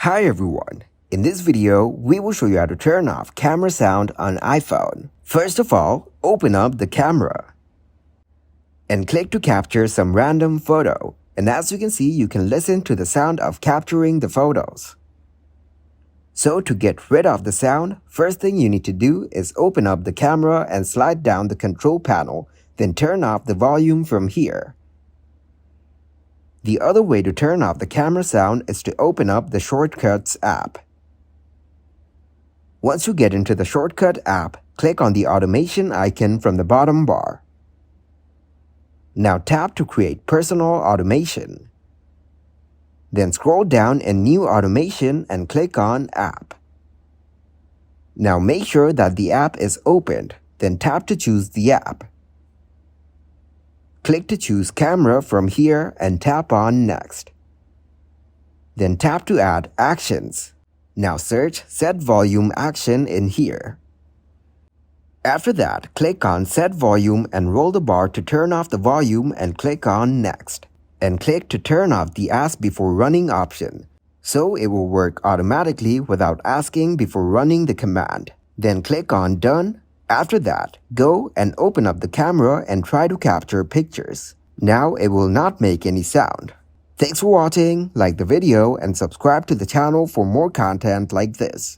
Hi everyone. In this video, we will show you how to turn off camera sound on iPhone. First of all, open up the camera and click to capture some random photo. And as you can see, you can listen to the sound of capturing the photos. So to get rid of the sound, first thing you need to do is open up the camera and slide down the control panel, then turn off the volume from here. The other way to turn off the camera sound is to open up the Shortcuts app. Once you get into the Shortcut app, click on the automation icon from the bottom bar. Now tap to create personal automation. Then scroll down in New Automation and click on App. Now make sure that the app is opened, then tap to choose the app. Click to choose Camera from here and tap on Next. Then tap to add actions. Now search Set Volume Action in here. After that, click on Set Volume and roll the bar to turn off the volume and click on Next. And click to turn off the Ask Before Running option, so it will work automatically without asking before running the command. Then click on Done. After that, go and open up the camera and try to capture pictures. Now it will not make any sound. Thanks for watching, like the video and subscribe to the channel for more content like this.